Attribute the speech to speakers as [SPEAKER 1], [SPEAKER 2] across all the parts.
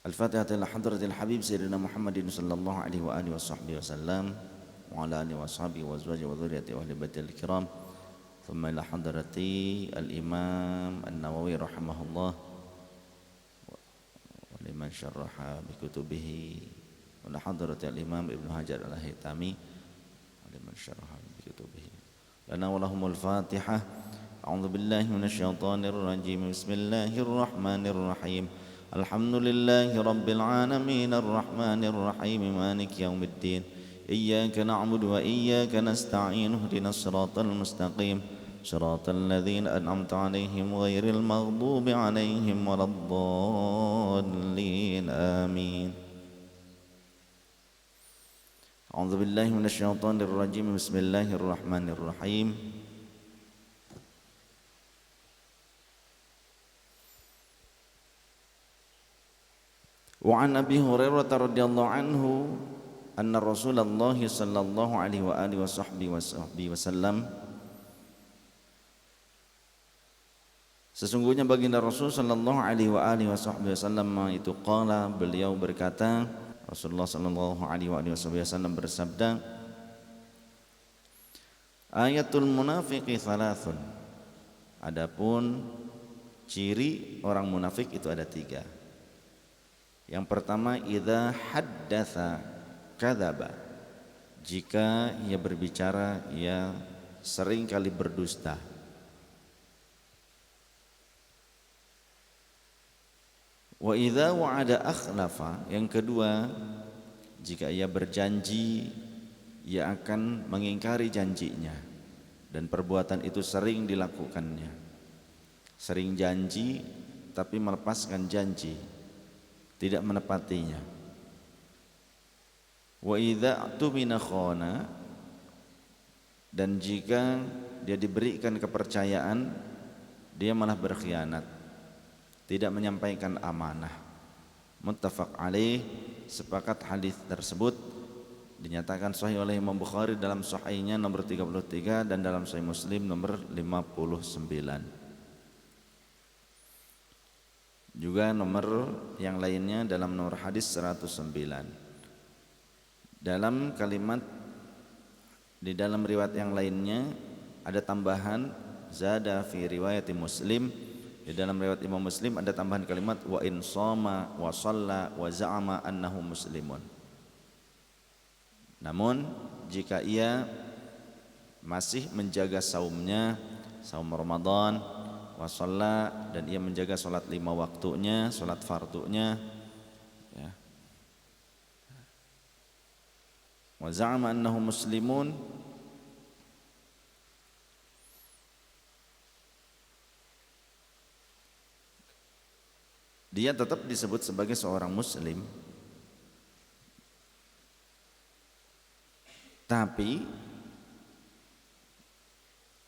[SPEAKER 1] Al-Fatihah ila hadratil habib sayyidina Muhammadin sallallahu alaihi wa alihi wasallam wa ala alihi wa sahbihi wa azwajihi wa dhurriyyatihi wa ahli baitil kiram. Thumma ila hadrati al-Imam An-Nawawi rahimahullah wa liman syarraha bi kutubihi wa ila hadrati al-Imam Ibnu Hajar Al-Haytami wa liman syarraha bi kutubihi. Lana wa lahumul Fatihah. A'udzu billahi minasyaitonir rajim. Bismillahirrahmanirrahim. Alhamdulillahi rabbil alamin arrahmanir rahim maliki yaumiddin. Iyyaka na'budu wa iyyaka nasta'in ihdinas siratal mustaqim siratal ladzina an'amta 'alaihim ghairil maghdubi 'alaihim waladdallin. Amin. A'udzu billahi minasyaitonir rajim. Bismillahirrahmanirrahim. Wa an Abi Hurairah radhiyallahu anhu anna Rasulullah sallallahu alaihi wa alihi wasallam, sesungguhnya baginda Rasul sallallahu alaihi wa alihi wasallam itu qala, beliau berkata, Rasulullah sallallahu alaihi wa alihi wasallam bersabda, ayatul munafiqi thalathun, adapun ciri orang munafik itu ada tiga. Yang pertama, idza haddatsa kadzaba, jika ia berbicara ia sering kali berdusta. Wa idza wa'ada akhlafa, yang kedua, jika ia berjanji ia akan mengingkari janjinya, dan perbuatan itu sering dilakukannya. Sering janji tapi melepaskan janji, tidak menepatinya. Wa idza tumina khana, dan jika dia diberikan kepercayaan dia malah berkhianat, tidak menyampaikan amanah. Muttafaq alaih, sepakat hadis tersebut dinyatakan sahih oleh Imam Bukhari dalam sahihnya nomor 33 dan dalam Sahih Muslim nomor 59. Juga nomor yang lainnya dalam nomor hadis 109. Dalam kalimat di dalam riwayat yang lainnya ada tambahan zada fi riwayat Muslim. Di dalam riwayat Imam Muslim ada tambahan kalimat wa in shoma wa shalla wa za'ama annahu muslimun. Namun jika ia masih menjaga saumnya, saum Ramadan, wa shalla, dan ia menjaga salat 5 waktunya, salat fardunya, ya. Wa za'ama annahu muslimun, dia tetap disebut sebagai seorang muslim, tapi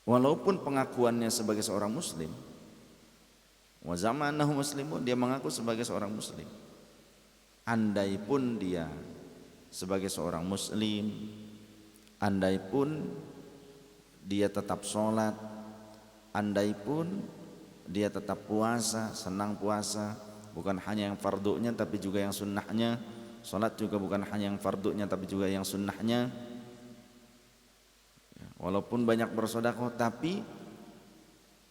[SPEAKER 1] walaupun pengakuannya sebagai seorang muslim, wa za'ama annahu muslimun, dia mengaku sebagai seorang muslim, andai pun dia sebagai seorang muslim, andai pun dia tetap sholat, andai pun dia tetap puasa, senang puasa, bukan hanya yang fardunya tapi juga yang sunnahnya, sholat juga bukan hanya yang fardunya tapi juga yang sunnahnya, walaupun banyak bersedekah, tapi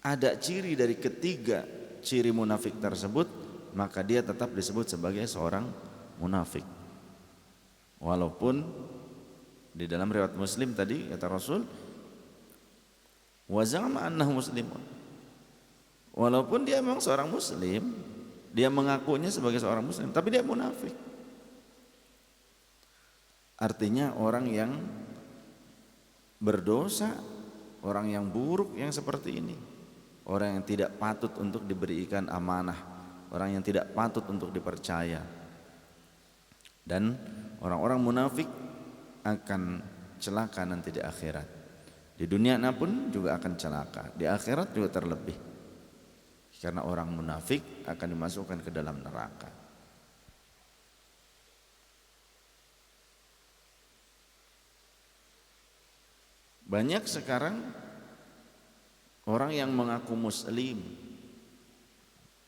[SPEAKER 1] ada ciri dari ketiga ciri munafik tersebut, maka dia tetap disebut sebagai seorang munafik. Walaupun di dalam riwayat Muslim tadi kata Rasul, wa za'ama annahu muslimun, walaupun dia memang seorang muslim, dia mengakunya sebagai seorang muslim, tapi dia munafik. Artinya orang yang berdosa, orang yang buruk yang seperti ini, orang yang tidak patut untuk diberikan amanah, orang yang tidak patut untuk dipercaya. Dan orang-orang munafik akan celaka nanti di akhirat. Di dunia pun juga akan celaka, di akhirat juga terlebih, karena orang munafik akan dimasukkan ke dalam neraka. Banyak sekarang orang yang mengaku muslim,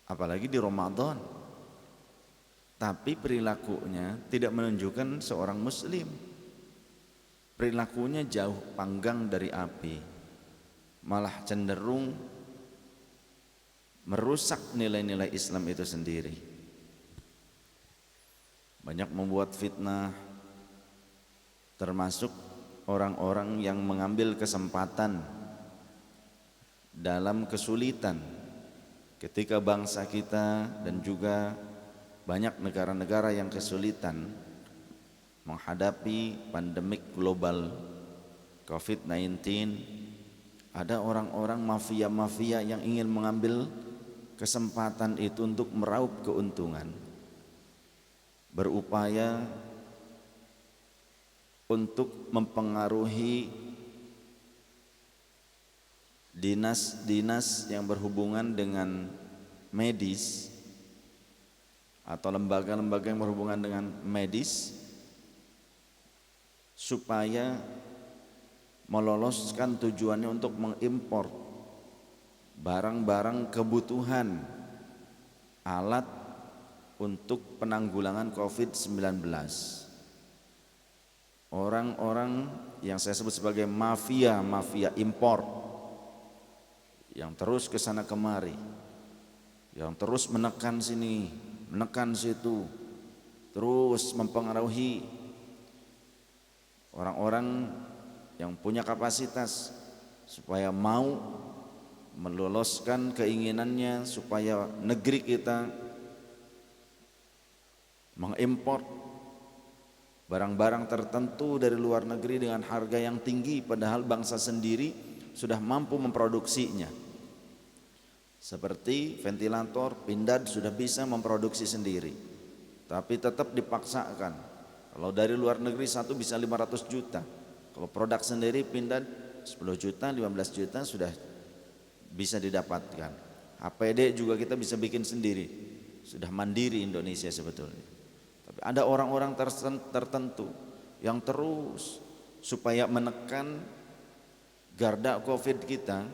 [SPEAKER 1] apalagi di Ramadan, tapi perilakunya tidak menunjukkan seorang muslim. Perilakunya jauh panggang dari api, malah cenderung merusak nilai-nilai Islam itu sendiri. Banyak membuat fitnah, termasuk orang-orang yang mengambil kesempatan dalam kesulitan ketika bangsa kita dan juga banyak negara-negara yang kesulitan menghadapi pandemik global COVID-19. Ada orang-orang mafia-mafia yang ingin mengambil kesempatan itu untuk meraup keuntungan, berupaya untuk mempengaruhi dinas-dinas yang berhubungan dengan medis atau lembaga-lembaga yang berhubungan dengan medis supaya meloloskan tujuannya untuk mengimpor barang-barang kebutuhan alat untuk penanggulangan COVID-19. Orang-orang yang saya sebut sebagai mafia impor yang terus ke sana kemari, yang terus menekan sini, menekan situ, terus mempengaruhi orang-orang yang punya kapasitas supaya mau meloloskan keinginannya supaya negeri kita mengimpor barang-barang tertentu dari luar negeri dengan harga yang tinggi, padahal bangsa sendiri sudah mampu memproduksinya. Seperti ventilator, Pindad sudah bisa memproduksi sendiri, tapi tetap dipaksakan. Kalau dari luar negeri satu bisa 500 juta, kalau produk sendiri Pindad 10 juta, 15 juta sudah bisa didapatkan. APD juga kita bisa bikin sendiri, sudah mandiri Indonesia sebetulnya. Tapi ada orang-orang tertentu yang terus supaya menekan garda COVID kita,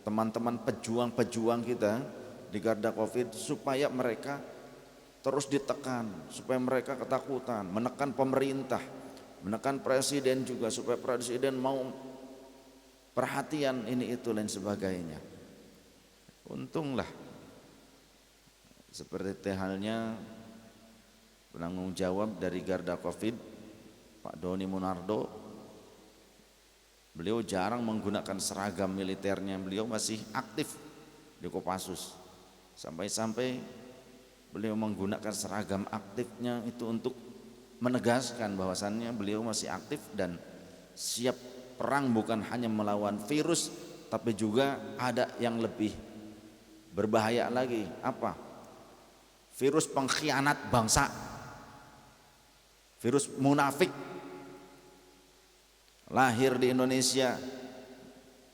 [SPEAKER 1] teman-teman pejuang-pejuang kita di garda COVID, supaya mereka terus ditekan, supaya mereka ketakutan, menekan pemerintah, menekan presiden juga, supaya presiden mau perhatian ini itu lain sebagainya. Untunglah seperti halnya penanggung jawab dari garda COVID, Pak Doni Monardo. Beliau jarang menggunakan seragam militernya, beliau masih aktif di Kopassus. Sampai-sampai beliau menggunakan seragam aktifnya itu untuk menegaskan bahwasannya beliau masih aktif dan siap perang, bukan hanya melawan virus, tapi juga ada yang lebih berbahaya lagi. Apa? Virus pengkhianat bangsa, virus munafik. Lahir di Indonesia,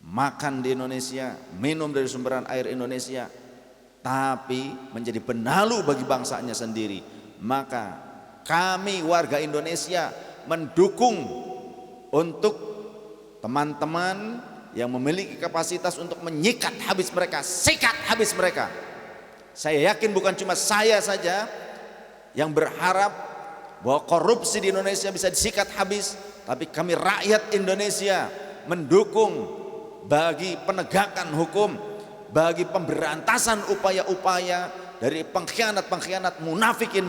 [SPEAKER 1] makan di Indonesia, minum dari sumberan air Indonesia, tapi menjadi benalu bagi bangsanya sendiri. Maka kami warga Indonesia mendukung untuk teman-teman yang memiliki kapasitas untuk menyikat habis mereka, sikat habis mereka. Saya yakin bukan cuma saya saja yang berharap bahwa korupsi di Indonesia bisa disikat habis, tapi kami rakyat Indonesia mendukung bagi penegakan hukum, bagi pemberantasan upaya-upaya dari pengkhianat-pengkhianat, munafikin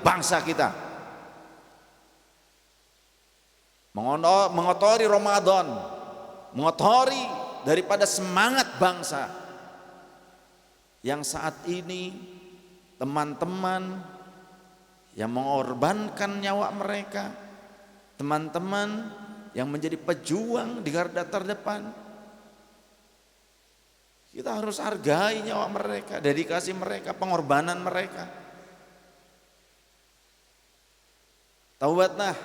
[SPEAKER 1] bangsa kita. Mengotori Ramadan, mengotori daripada semangat bangsa yang saat ini teman-teman yang mengorbankan nyawa mereka, teman-teman yang menjadi pejuang di garda terdepan. Kita harus hargai nyawa mereka, dedikasi mereka, pengorbanan mereka. Taubatlah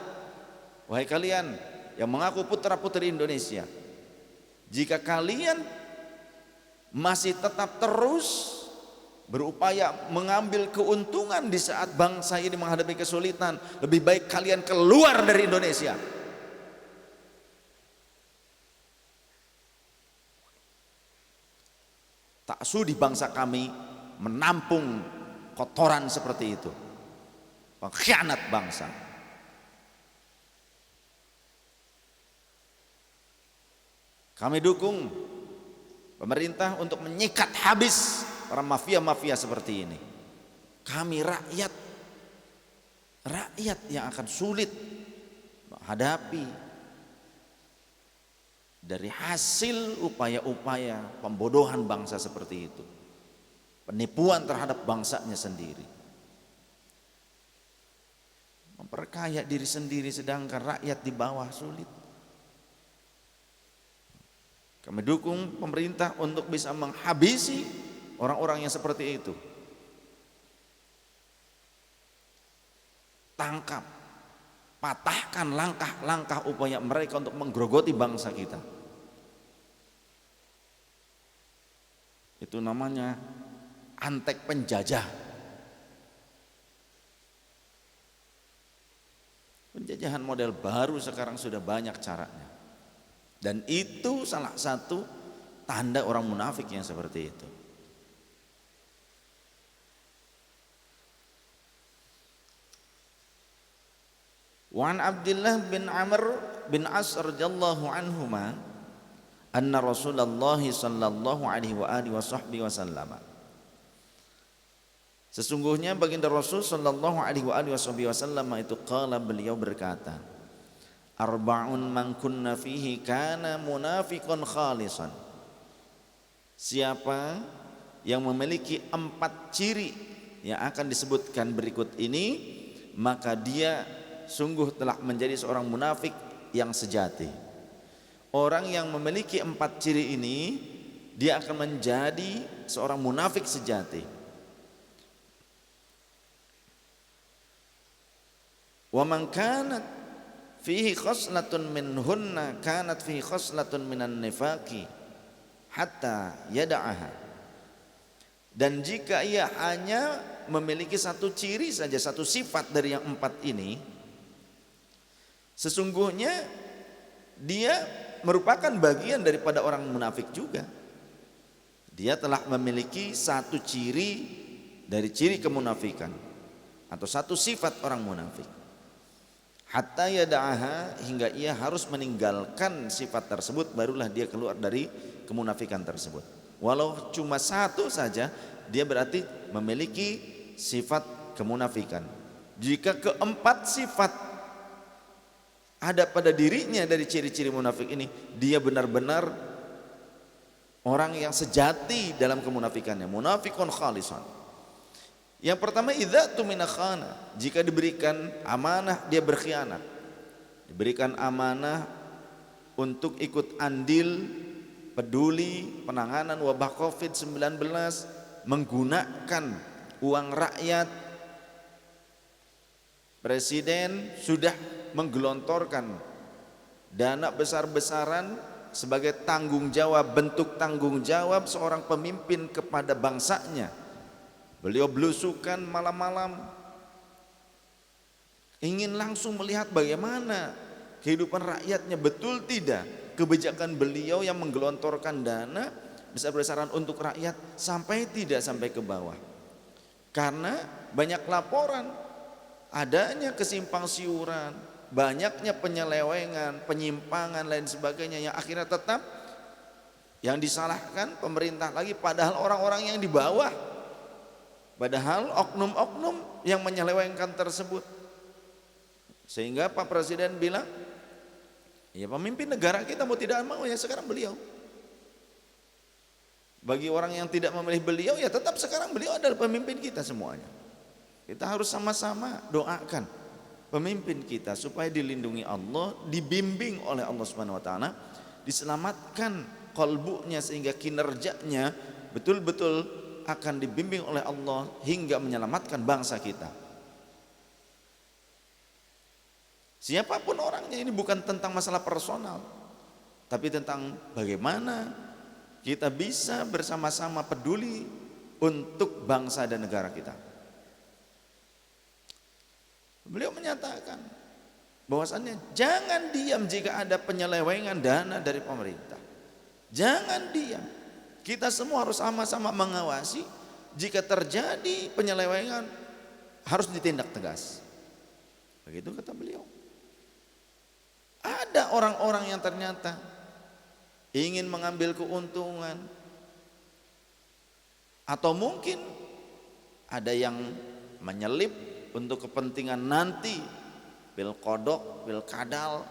[SPEAKER 1] wahai kalian yang mengaku putra-putri Indonesia. Jika kalian masih tetap terus berupaya mengambil keuntungan di saat bangsa ini menghadapi kesulitan, lebih baik kalian keluar dari Indonesia. Tak sudi bangsa kami menampung kotoran seperti itu. pengkhianat bangsa. Kami dukung pemerintah untuk menyikat habis para mafia-mafia seperti ini. Kami rakyat yang akan sulit menghadapi dari hasil upaya-upaya pembodohan bangsa seperti itu, penipuan terhadap bangsanya sendiri, memperkaya diri sendiri sedangkan rakyat di bawah sulit. Kami dukung pemerintah untuk bisa menghabisi orang-orang yang seperti itu. Tangkap, patahkan langkah-langkah upaya mereka untuk menggerogoti bangsa kita. Itu namanya antek penjajah. Penjajahan model baru sekarang sudah banyak caranya. Dan itu salah satu tanda orang munafik yang seperti itu. Wa an Abdullah bin Amr bin As radhiyallahu anhuma anna Rasulullah sallallahu alaihi wa alihi wasallam, sesungguhnya baginda Rasul sallallahu alaihi wa alihi wasallam itu qala, beliau berkata, arba'un man kunna fihi kana munafiqun khalisan. Siapa yang memiliki 4 ciri yang akan disebutkan berikut ini, maka dia sungguh telah menjadi seorang munafik yang sejati. Orang yang memiliki 4 ciri ini, dia akan menjadi seorang munafik sejati. Wa man kanat fihi khoslatun minhunna kanat fihi khoslatun minan nifaqi hatta yada'aha. Dan jika ia hanya memiliki 1 ciri saja, 1 sifat dari yang 4 ini, sesungguhnya dia merupakan bagian daripada orang munafik juga. Dia telah memiliki 1 ciri dari ciri kemunafikan atau 1 sifat orang munafik. Hatta yada'aha, hingga ia harus meninggalkan sifat tersebut, barulah dia keluar dari kemunafikan tersebut. Walau cuma 1 saja, dia berarti memiliki sifat kemunafikan. Jika keempat sifat ada pada dirinya dari ciri-ciri munafik ini, dia benar-benar orang yang sejati dalam kemunafikannya, munafikun khalisan. Yang pertama, idza tumina khana, jika diberikan amanah dia berkhianat. Diberikan amanah untuk ikut andil peduli penanganan wabah Covid-19, menggunakan uang rakyat. Presiden sudah menggelontorkan dana besar-besaran sebagai tanggung jawab, bentuk tanggung jawab seorang pemimpin kepada bangsanya. Beliau belusukan malam-malam, ingin langsung melihat bagaimana kehidupan rakyatnya, betul tidak kebijakan beliau yang menggelontorkan dana besar-besaran untuk rakyat sampai tidak sampai ke bawah. Karena banyak laporan adanya kesimpang siuran, banyaknya penyelewengan, penyimpangan lain sebagainya, yang akhirnya tetap yang disalahkan pemerintah lagi, padahal orang-orang yang di bawah, padahal oknum-oknum yang menyelewengkan tersebut. Sehingga Pak Presiden bilang, ya pemimpin negara kita mau tidak mau ya sekarang beliau. Bagi orang yang tidak memilih beliau, ya tetap sekarang beliau adalah pemimpin kita semuanya. Kita harus sama-sama doakan pemimpin kita supaya dilindungi Allah, dibimbing oleh Allah Subhanahu wa taala, diselamatkan qalbunya sehingga kinerjanya betul-betul akan dibimbing oleh Allah hingga menyelamatkan bangsa kita. Siapapun orangnya, ini bukan tentang masalah personal, tapi tentang bagaimana kita bisa bersama-sama peduli untuk bangsa dan negara kita. Beliau menyatakan bahwasannya jangan diam jika ada penyelewengan dana dari pemerintah. Jangan diam. Kita semua harus sama-sama mengawasi. Jika terjadi penyelewengan, harus ditindak tegas. Begitu kata beliau. Ada orang-orang yang ternyata ingin mengambil keuntungan, atau mungkin ada yang menyelip untuk kepentingan nanti, bil kodok, bil kadal.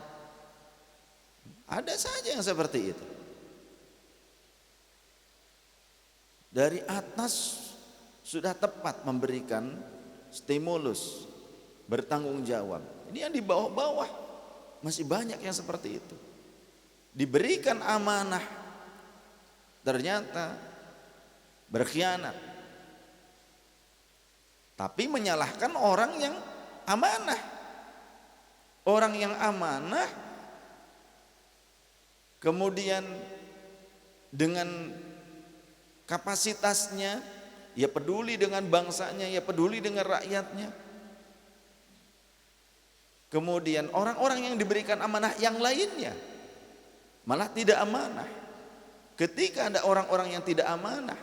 [SPEAKER 1] Ada saja yang seperti itu. Dari atas sudah tepat memberikan stimulus, bertanggung jawab. Ini yang di bawah-bawah masih banyak yang seperti itu. Diberikan amanah, ternyata berkhianat. Tapi menyalahkan orang yang amanah. Orang yang amanah kemudian dengan kapasitasnya, ia peduli dengan bangsanya, ia peduli dengan rakyatnya. Kemudian orang-orang yang diberikan amanah yang lainnya malah tidak amanah. Ketika ada orang-orang yang tidak amanah,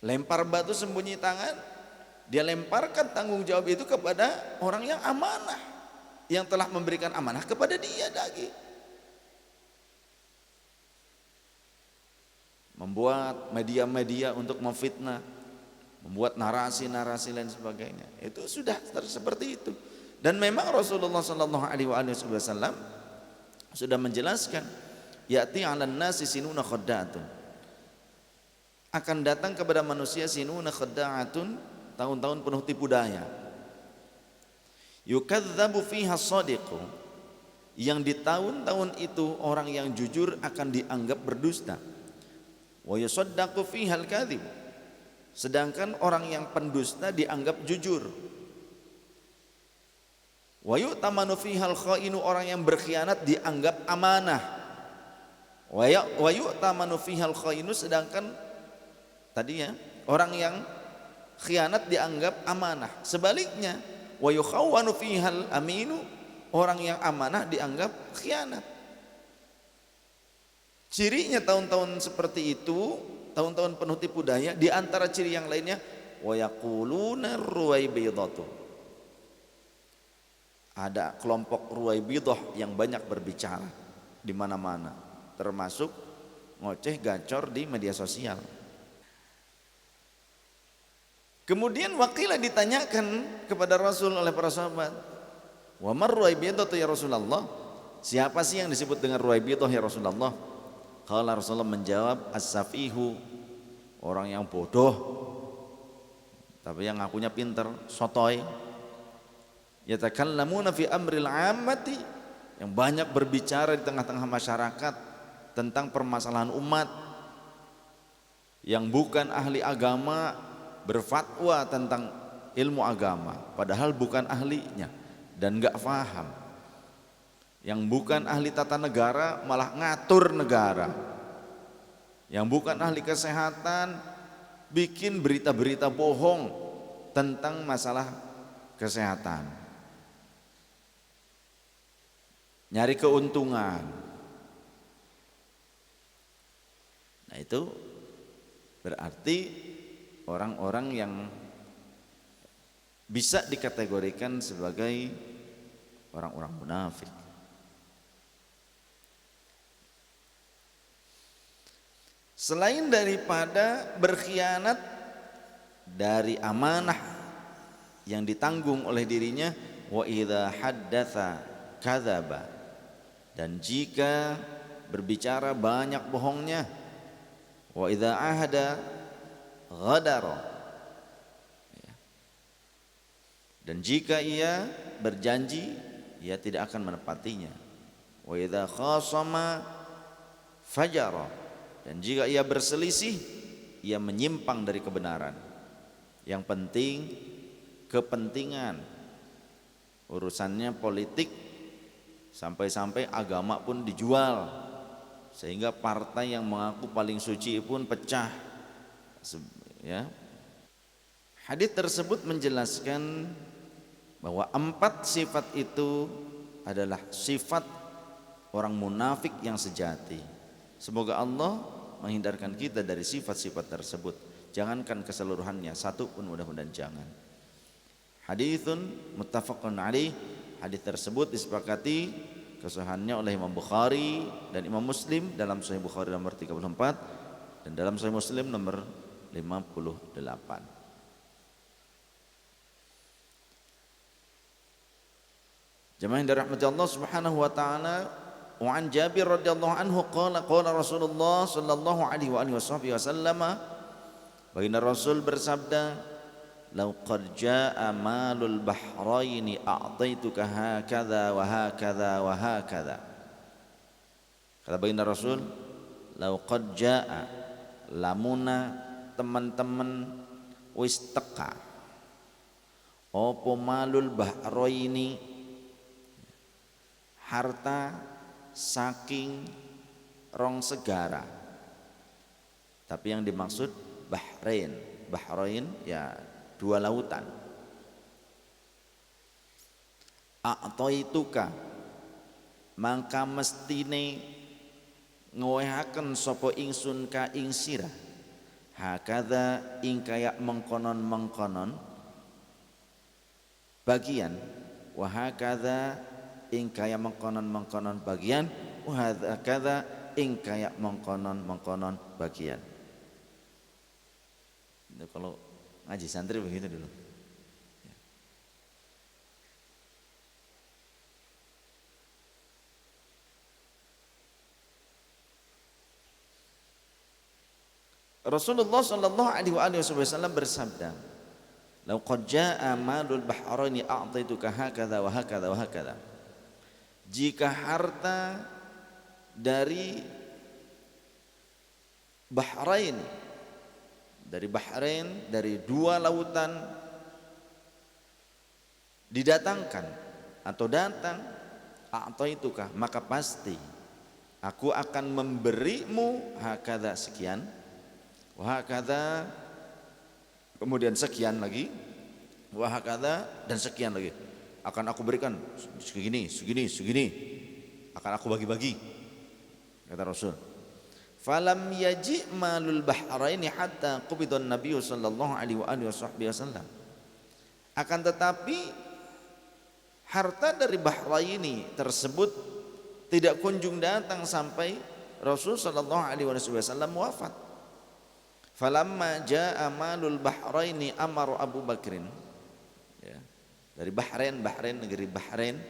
[SPEAKER 1] lempar batu sembunyi tangan, dia lemparkan tanggung jawab itu kepada orang yang amanah, yang telah memberikan amanah kepada dia lagi. Membuat media-media untuk memfitnah, membuat narasi-narasi lain sebagainya. Itu sudah seperti itu. Dan memang Rasulullah sallallahu alaihi wasallam sudah menjelaskan, ya'ti 'alan nasi sinuna khadda'atun. Akan datang kepada manusia sinuna khadda'atun, tahun-tahun penuh tipu daya. Yukadzdzabu fiha shadiqu, yang di tahun-tahun itu orang yang jujur akan dianggap berdusta. Wa yusaddaqu fiha al-kadzib, sedangkan orang yang pendusta dianggap jujur. Wa yu'tamanu fiha al-khainu, orang yang berkhianat dianggap amanah. Wa yu'tamanu fiha al-khainu, sedangkan tadi ya, orang yang khianat dianggap amanah. Sebaliknya, wa yukhawwanu fiha al-aminu, orang yang amanah dianggap khianat. Cirinya tahun-tahun seperti itu, tahun-tahun penuh tipu daya, di antara ciri yang lainnya, wa yaquluna ruwaibidatu, ada kelompok ruwaibidah yang banyak berbicara di mana-mana, termasuk ngoceh gacor di media sosial. Kemudian wakilah ditanyakan kepada Rasul oleh para sahabat, wa mar ruwaibidatu ya Rasulullah, siapa sih yang disebut dengan ruwaibidah ya Rasulullah? Kalau Rasulullah menjawab, as-safihu, orang yang bodoh tapi yang ngakunya pinter, sotoy. Yatakallamuna fi amril ammati, yang banyak berbicara di tengah-tengah masyarakat tentang permasalahan umat, yang bukan ahli agama berfatwa tentang ilmu agama padahal bukan ahlinya dan enggak paham. Yang bukan ahli tata negara malah ngatur negara. Yang bukan ahli kesehatan bikin berita-berita bohong tentang masalah kesehatan, nyari keuntungan. Nah, itu berarti orang-orang yang bisa dikategorikan sebagai orang-orang munafik. Selain daripada berkhianat dari amanah yang ditanggung oleh dirinya, wa idza haddatsa kadzaba, dan jika berbicara banyak bohongnya, wa idza ahada ghadara, dan jika ia berjanji ia tidak akan menepatinya, wa idza khasama fajara, dan jika ia berselisih ia menyimpang dari kebenaran. Yang penting kepentingan, urusannya politik, sampai-sampai agama pun dijual, sehingga partai yang mengaku paling suci pun pecah ya. Hadis tersebut menjelaskan bahwa 4 sifat itu adalah sifat orang munafik yang sejati. Semoga Allah menghindarkan kita dari sifat-sifat tersebut. Jangankan keseluruhannya, satu pun mudah-mudahan jangan. Haditsun muttafaqun alaih. Hadis tersebut disepakati kesahihannya oleh Imam Bukhari dan Imam Muslim dalam Sahih Bukhari nomor 34 dan dalam Sahih Muslim nomor 58. Jemaah yang dirahmati Allah Subhanahu wa taala, wa an Jabir radhiyallahu anhu qala qala Rasulullah sallallahu alaihi wa alihi wasallam, baginda Rasul bersabda, "Lau qad jaa malul bahraini a'taituka hakadha wa hakadha wa hakadha." Kata baginda Rasul, "Lau qad jaa, lamuna teman-teman wis teka opo malul bahraini, harta saking rong segara." Tapi yang dimaksud Bahrain. Bahrain ya dua lautan. A'taituka, mangka mestine ngowehaken sapa ingsun ka ing sirah, hakadha ing kaya mengkonon-mengkonon bagian, wa hakadha ing kaya mengkonon-mengkonon bagian, wa hakadha ing kaya mengkonon-mengkonon bagian. Itu kalau ngaji santri begitu dulu. Rasulullah sallallahu alaihi wasallam bersabda, "Lau qad jaa malul bahraini a'taituka hakadha wa hakadha wa hakadha." Jika harta dari Bahrain, dari dua lautan didatangkan atau datang, a'taituka, maka pasti aku akan memberimu hakadha sekian, wa hakadha kemudian sekian lagi, wa hakadha dan sekian lagi. Akan aku berikan segini, akan aku bagi-bagi, kata Rasul. Falam yaji malul bahraini hatta qubidun Nabi sallallahu alaihi wasallam. Akan tetapi harta dari Bahraini tersebut tidak kunjung datang sampai Rasul sallallahu alaihi wasallam wafat. Falamma jaa malul bahraini amara Abu Bakrin, ya, dari Bahrain, negeri Bahrain.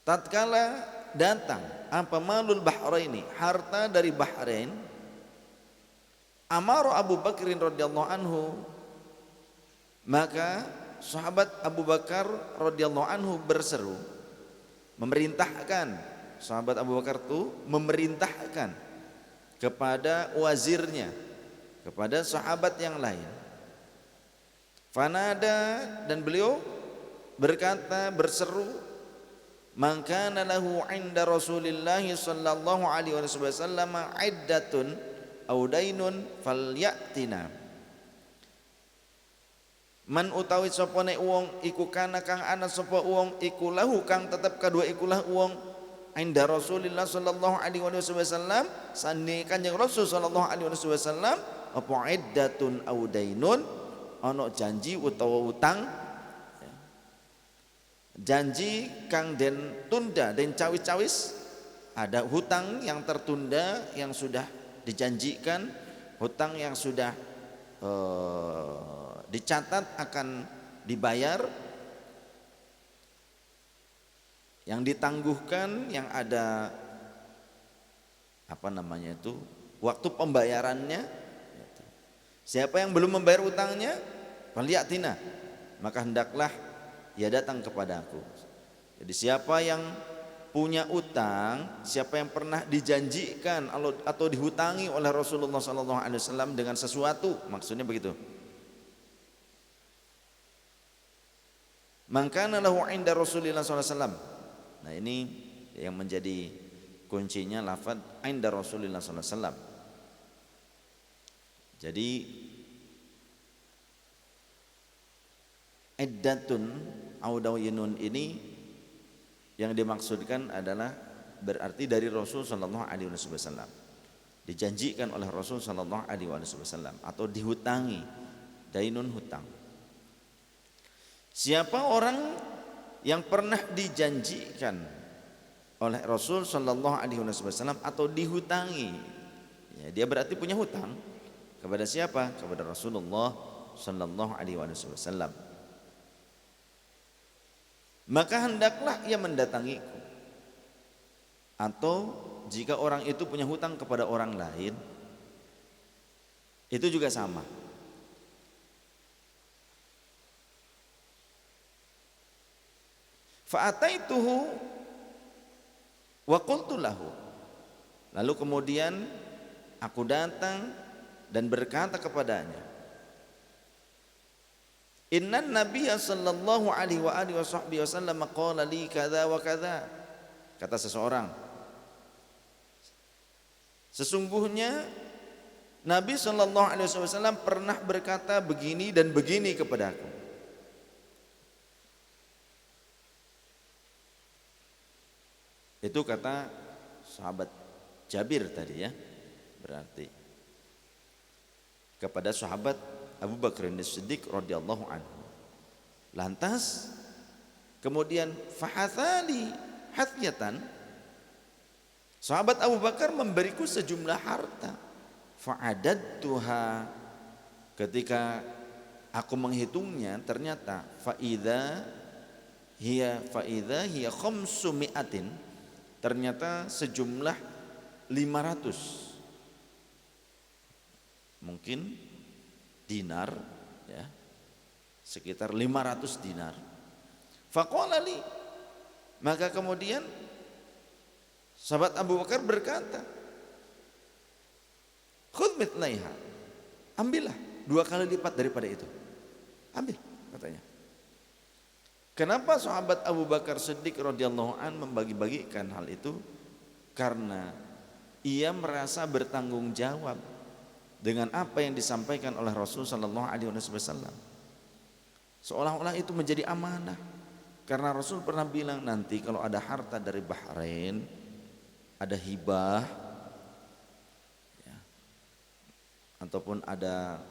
[SPEAKER 1] Tatkala datang apa malul bahraini, harta dari Bahrain, amara Abu Bakrin radhiyallahu anhu, maka sahabat Abu Bakar radhiyallahu anhu berseru, memerintahkan, sahabat Abu Bakar itu memerintahkan kepada wazirnya, kepada sahabat yang lain. Fanada, dan beliau berkata, berseru, "Man kana lahu 'inda Rasulillah sallallahu alaihi wasallam 'iddatun aw dainun falyatina." Man utawi sapa nek wong iku kana kang ana sapa wong iku lahu kang tetep kadua ikulah wong 'inda Rasulillah sallallahu alaihi wasallam, sane Kanjeng Rasul sallallahu alaihi wasallam, apa 'iddatun aw dainun, ana janji utawa utang, janji kang den tunda, den cawis-cawis, ada hutang yang tertunda yang sudah dijanjikan, hutang yang sudah dicatat akan dibayar, yang ditangguhkan, yang ada apa namanya itu, waktu pembayarannya. Siapa yang belum membayar utangnya, falyatina, maka hendaklah ia datang kepada aku. Jadi siapa yang punya utang, siapa yang pernah dijanjikan atau dihutangi oleh Rasulullah SAW dengan sesuatu, maksudnya begitu. Man kana lahu 'inda Rasulillah SAW. Nah ini yang menjadi kuncinya lafaz 'inda Rasulillah SAW. Jadi iddatun audawinun ini yang dimaksudkan adalah berarti dari Rasul sallallahu alaihi wasallam, dijanjikan oleh Rasul sallallahu alaihi wasallam atau dihutangi Dainun, hutang. Siapa orang yang pernah dijanjikan oleh Rasul sallallahu alaihi wasallam atau dihutangi, ya, dia berarti punya hutang kepada siapa? Kepada Rasulullah sallallahu alaihi wasallam. Maka hendaklah ia mendatangiku. Atau jika orang itu punya hutang kepada orang lain, itu juga sama. Fa'ataituhu wa qultu lahu. Lalu kemudian aku datang dan berkata kepadanya, Innan Nabiya sallallahu alaihi wa alihi wasallam qala li kadza wa kadza. Kata seseorang, sesungguhnya Nabi sallallahu alaihi wasallam pernah berkata begini dan begini kepadaku. Itu kata sahabat Jabir tadi, ya. Berarti kepada sahabat Abu Bakar As-Siddiq radhiyallahu anhu. Lantas kemudian fahathali hatyatan, sahabat Abu Bakar memberiku sejumlah harta. Fa'adadtuha, ketika aku menghitungnya ternyata faidha hiya khamsu mi'atin, ternyata sejumlah 500 mungkin dinar, ya, sekitar 500 dinar. Faqala li, maka kemudian sahabat Abu Bakar berkata, khudh mithlaiha, ambillah 2 kali lipat daripada itu, ambil, katanya. Kenapa sahabat Abu Bakar Siddiq radhiyallahu an membagi-bagikan hal itu? Karena ia merasa bertanggung jawab dengan apa yang disampaikan oleh Rasul sallallahu alaihi wasallam. Seolah-olah itu menjadi amanah. Karena Rasul pernah bilang, nanti kalau ada harta dari Bahrain, ada hibah, ya, ataupun ada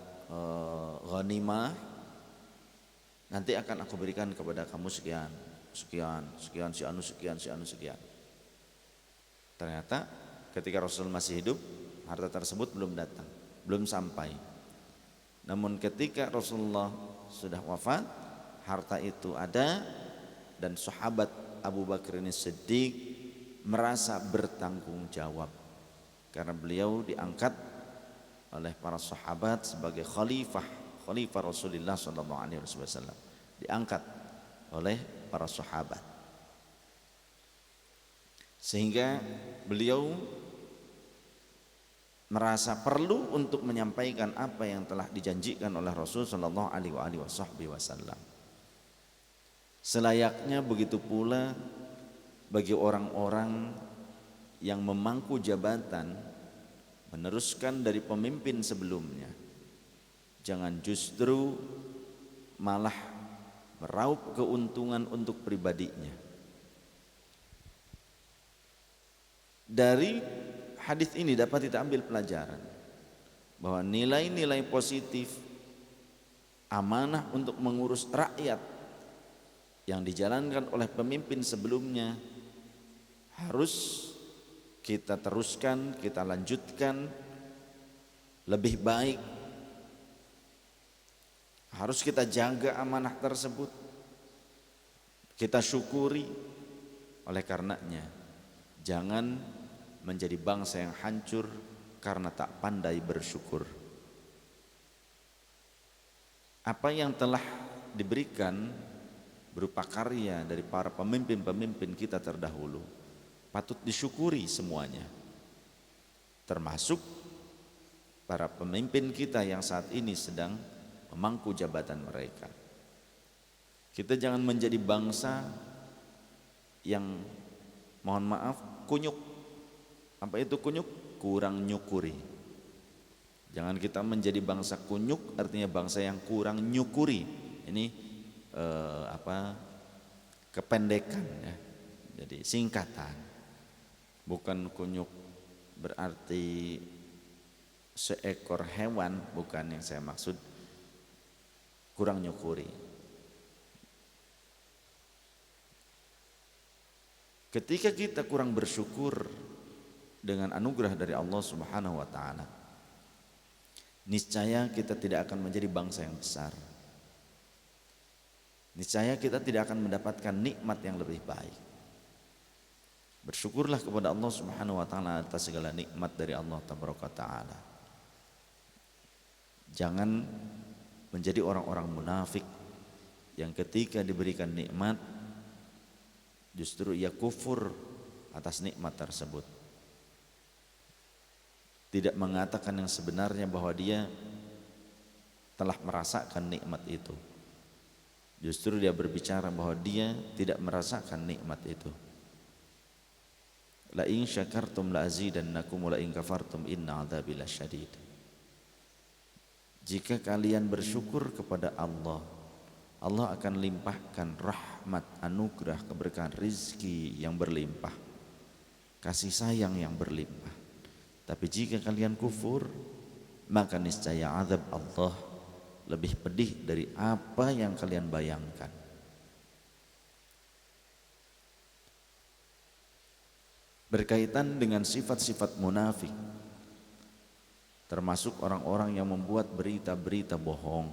[SPEAKER 1] ghanimah, nanti akan aku berikan kepada kamu sekian, sekian, sekian, si anu sekian, si anu sekian. Ternyata ketika Rasul masih hidup, harta tersebut belum datang, belum sampai. Namun ketika Rasulullah sudah wafat, harta itu ada, dan sahabat Abu Bakar As-Siddiq merasa bertanggung jawab karena beliau diangkat oleh para sahabat sebagai khalifah Rasulullah sallallahu alaihi wasallam, diangkat oleh para sahabat, sehingga beliau merasa perlu untuk menyampaikan apa yang telah dijanjikan oleh Rasul sallallahu alaihi wasallam. Selayaknya begitu pula bagi orang-orang yang memangku jabatan meneruskan dari pemimpin sebelumnya. Jangan justru malah meraup keuntungan untuk pribadinya. Dari hadis ini dapat kita ambil pelajaran bahwa nilai-nilai positif amanah untuk mengurus rakyat yang dijalankan oleh pemimpin sebelumnya harus kita teruskan, kita lanjutkan lebih baik. Harus kita jaga amanah tersebut, kita syukuri. Oleh karenanya, jangan menjadi bangsa yang hancur karena tak pandai bersyukur. Apa yang telah diberikan berupa karya dari para pemimpin-pemimpin kita terdahulu patut disyukuri semuanya, termasuk para pemimpin kita yang saat ini sedang memangku jabatan mereka. Kita jangan menjadi bangsa yang, mohon maaf, kunyuk. Apa itu kunyuk? Kurang nyukuri. Jangan kita menjadi bangsa kunyuk, artinya bangsa yang kurang nyukuri. Ini kependekan, ya. Jadi singkatan. Bukan kunyuk berarti seekor hewan, bukan yang saya maksud. kurang nyukuri. Ketika kita kurang bersyukur dengan anugerah dari Allah Subhanahu wa taala, niscaya kita tidak akan menjadi bangsa yang besar. Niscaya kita tidak akan mendapatkan nikmat yang lebih baik. Bersyukurlah kepada Allah Subhanahu wa taala atas segala nikmat dari Allah Tabaraka taala. Jangan menjadi orang-orang munafik yang ketika diberikan nikmat justru ia kufur atas nikmat tersebut. Tidak mengatakan yang sebenarnya bahwa dia telah merasakan nikmat itu. Justru dia berbicara bahwa dia tidak merasakan nikmat itu. La in syakartum la azidannakum wa la in kafartum inna adzabi lasyadid. Jika kalian bersyukur kepada Allah, Allah akan limpahkan rahmat, anugerah, keberkahan, rizki yang berlimpah, kasih sayang yang berlimpah. Tapi jika kalian kufur, maka niscaya azab Allah lebih pedih dari apa yang kalian bayangkan. Berkaitan dengan sifat-sifat munafik, termasuk orang-orang yang membuat berita-berita bohong,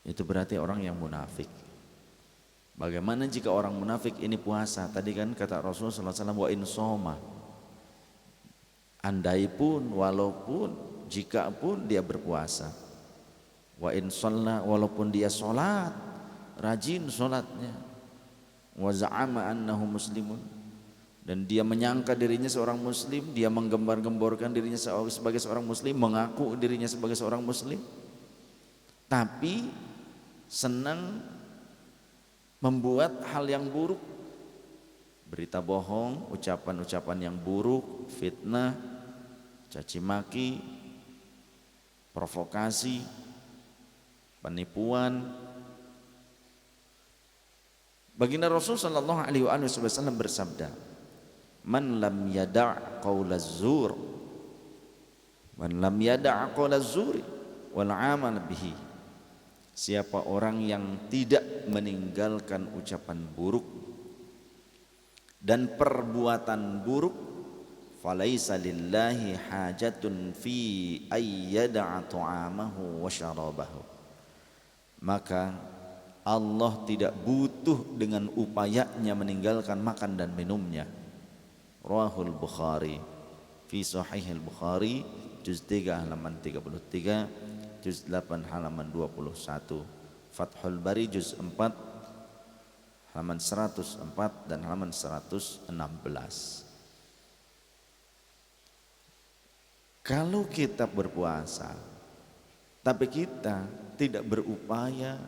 [SPEAKER 1] itu berarti orang yang munafik. Bagaimana jika orang munafik ini puasa? Tadi kan kata Rasulullah SAW, wa in soma, andai pun, walaupun, jika pun dia berpuasa, wa in shalla, walaupun dia sholat, rajin sholatnya, wa za'ama annahu muslimun, dan dia menyangka dirinya seorang muslim, dia menggembar-gemborkan dirinya sebagai seorang muslim, mengaku dirinya sebagai seorang muslim, tapi senang membuat hal yang buruk, berita bohong, ucapan-ucapan yang buruk, fitnah, caci maki, provokasi, penipuan. Baginda Rasul sallallahu alaihi wasallam bersabda, man lam yada' qaulaz zur, man lam yada' qaulaz zuri wal amal bihi, siapa orang yang tidak meninggalkan ucapan buruk dan perbuatan buruk, falaisa lillahi hajatun fi ayyada'a ta'amahu wa syarabahu, maka Allah tidak butuh dengan upayanya meninggalkan makan dan minumnya. Rawahul Bukhari fi Sahihil Bukhari juz 3 halaman 33, juz 8 halaman 21, Fathul Bari juz 4 halaman 104 dan halaman 116. Kalau kita berpuasa tapi kita tidak berupaya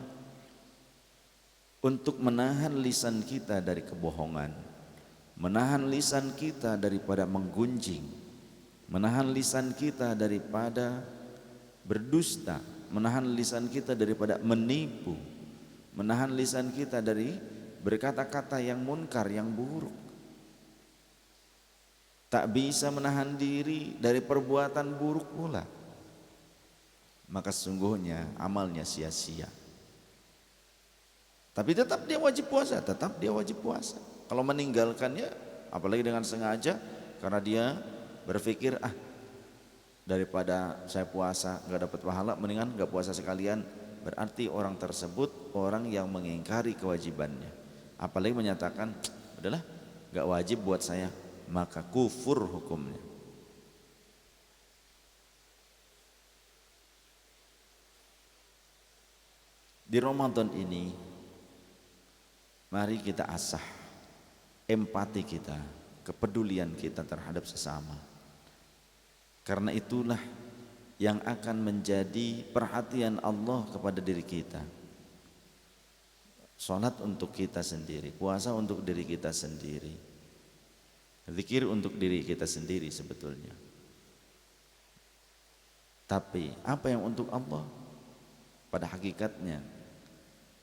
[SPEAKER 1] untuk menahan lisan kita dari kebohongan, menahan lisan kita daripada menggunjing, menahan lisan kita daripada berdusta, menahan lisan kita daripada menipu, menahan lisan kita dari berkata-kata yang munkar, yang buruk, tak bisa menahan diri dari perbuatan buruk pula, maka sesungguhnya amalnya sia-sia. Tapi tetap dia wajib puasa, tetap dia wajib puasa. Kalau meninggalkannya, apalagi dengan sengaja, karena dia berpikir, daripada saya puasa nggak dapat pahala, mendingan nggak puasa sekalian, berarti orang tersebut orang yang mengingkari kewajibannya. Apalagi menyatakan, udahlah nggak wajib buat saya, maka kufur hukumnya. Di Ramadan ini, mari kita asah empati kita, kepedulian kita terhadap sesama. Karena itulah yang akan menjadi perhatian Allah kepada diri kita. Salat untuk kita sendiri, puasa untuk diri kita sendiri, zikir untuk diri kita sendiri sebetulnya. Tapi apa yang untuk Allah? Pada hakikatnya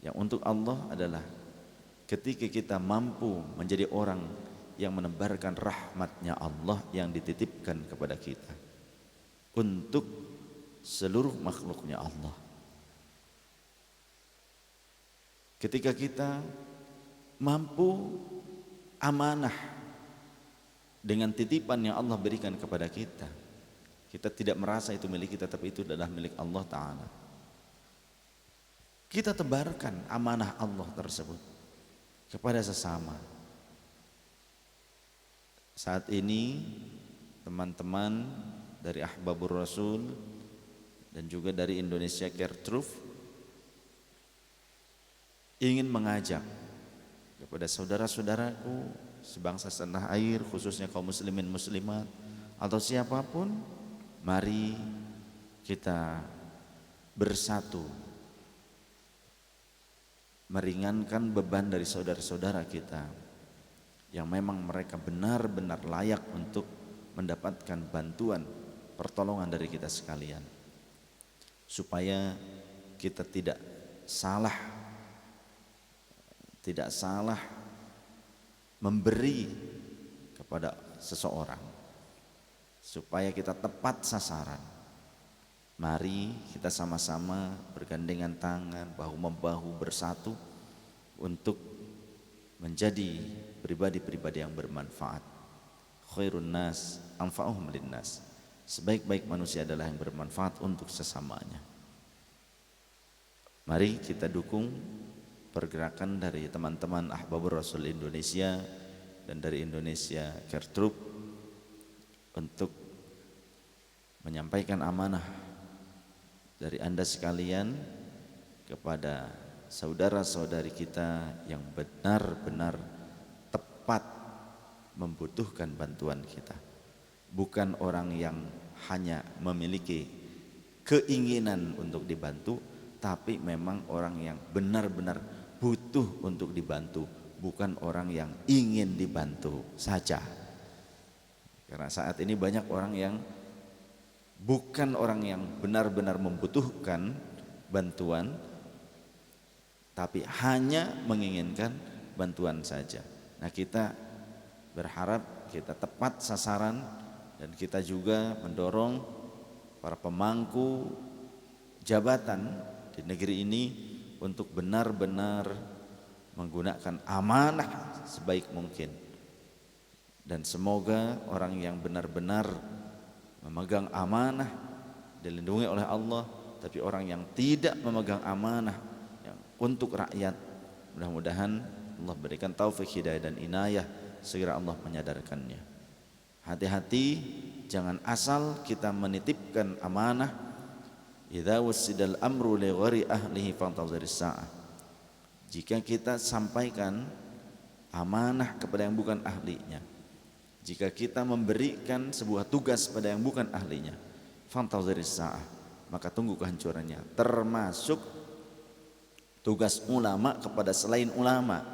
[SPEAKER 1] yang untuk Allah adalah ketika kita mampu menjadi orang yang menebarkan rahmatnya Allah yang dititipkan kepada kita untuk seluruh makhluknya Allah. Ketika kita mampu amanah dengan titipan yang Allah berikan kepada kita, kita tidak merasa itu milik kita, tapi itu adalah milik Allah Ta'ala. Kita tebarkan amanah Allah tersebut kepada sesama. Saat ini teman-teman dari Ahbabur Rasul dan juga dari Indonesia Care Truth ingin mengajak kepada saudara-saudaraku sebangsa setanah air, khususnya kaum muslimin muslimat atau siapapun, mari kita bersatu meringankan beban dari saudara-saudara kita yang memang mereka benar-benar layak untuk mendapatkan bantuan pertolongan dari kita sekalian, supaya kita tidak salah memberi kepada seseorang, supaya kita tepat sasaran. Mari kita sama-sama bergandengan tangan, bahu-membahu bersatu untuk menjadi pribadi-pribadi yang bermanfaat. Khairun nas anfa'uhum linnas. Sebaik-baik manusia adalah yang bermanfaat untuk sesamanya. Mari kita dukung pergerakan dari teman-teman Ahbabur Rasul Indonesia dan dari Indonesia Care Truth untuk menyampaikan amanah dari Anda sekalian kepada saudara-saudari kita yang benar-benar tepat membutuhkan bantuan kita. Bukan orang yang hanya memiliki keinginan untuk dibantu, tapi memang orang yang benar-benar butuh untuk dibantu, bukan orang yang ingin dibantu saja. Karena saat ini banyak orang yang bukan orang yang benar-benar membutuhkan bantuan, tapi hanya menginginkan bantuan saja. Nah, kita berharap kita tepat sasaran dan kita juga mendorong para pemangku jabatan di negeri ini untuk benar-benar menggunakan amanah sebaik mungkin. Dan semoga orang yang benar-benar memegang amanah dilindungi oleh Allah, tapi orang yang tidak memegang amanah yang untuk rakyat, mudah-mudahan Allah berikan taufik, hidayah dan inayah, segera Allah menyadarkannya. Hati-hati, jangan asal kita menitipkan amanah. Idza wassidal amru li ghairi ahlihi fantadhiris sa'ah. Jika kita sampaikan amanah kepada yang bukan ahlinya, jika kita memberikan sebuah tugas pada yang bukan ahlinya, fantadhiris sa'ah, maka tunggu kehancurannya. Termasuk tugas ulama kepada selain ulama.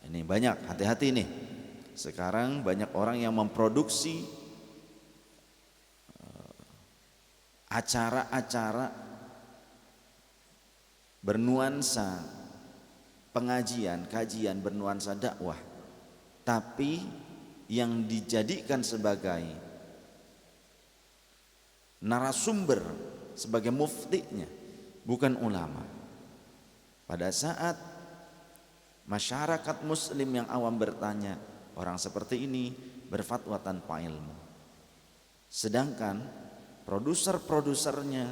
[SPEAKER 1] Ini banyak, hati-hati nih. Sekarang banyak orang yang memproduksi acara-acara bernuansa pengajian, kajian bernuansa dakwah, tapi yang dijadikan sebagai narasumber, sebagai muftinya bukan ulama. Pada saat masyarakat muslim yang awam bertanya, orang seperti ini berfatwa tanpa ilmu, sedangkan produser-produsernya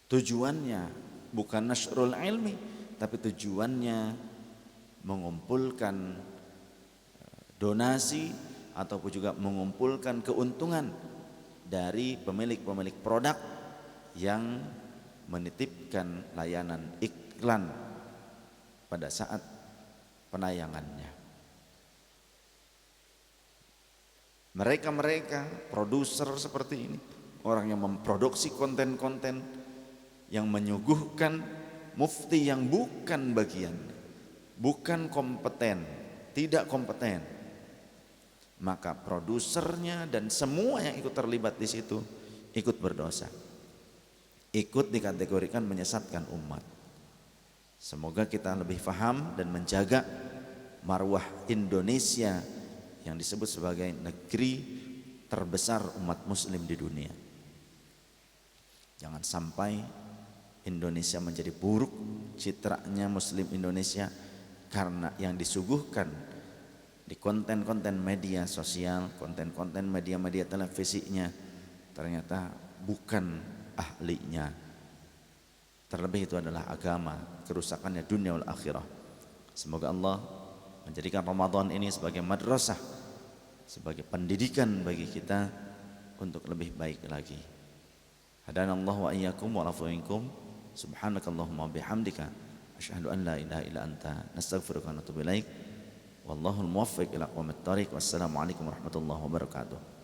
[SPEAKER 1] tujuannya bukan nasrul ilmi, tapi tujuannya mengumpulkan donasi ataupun juga mengumpulkan keuntungan dari pemilik-pemilik produk yang menitipkan layanan iklan pada saat penayangannya. Mereka produser seperti ini, orang yang memproduksi konten-konten yang menyuguhkan mufti yang bukan bagian, bukan kompeten, tidak kompeten, maka produsernya dan semua yang ikut terlibat di situ ikut berdosa, ikut dikategorikan menyesatkan umat. Semoga kita lebih paham dan menjaga marwah Indonesia yang disebut sebagai negeri terbesar umat muslim di dunia. Jangan sampai Indonesia menjadi buruk, citranya Muslim Indonesia karena yang disuguhkan di konten-konten media sosial, konten-konten media-media televisinya ternyata bukan ahlinya. Terlebih itu adalah agama, kerusakannya dunia wal akhirah. Semoga Allah menjadikan Ramadan ini sebagai madrasah, sebagai pendidikan bagi kita untuk lebih baik lagi. Hadanallahu wa iyyakum wa afu minkum. Subhanakallahumma bihamdika asyhadu an la ilaha illa anta nastaghfiruka wa natubu ilaik. Wallahul muwaffiq ila aqwamit thoriq. Wassalamualaikum warahmatullahi wabarakatuh.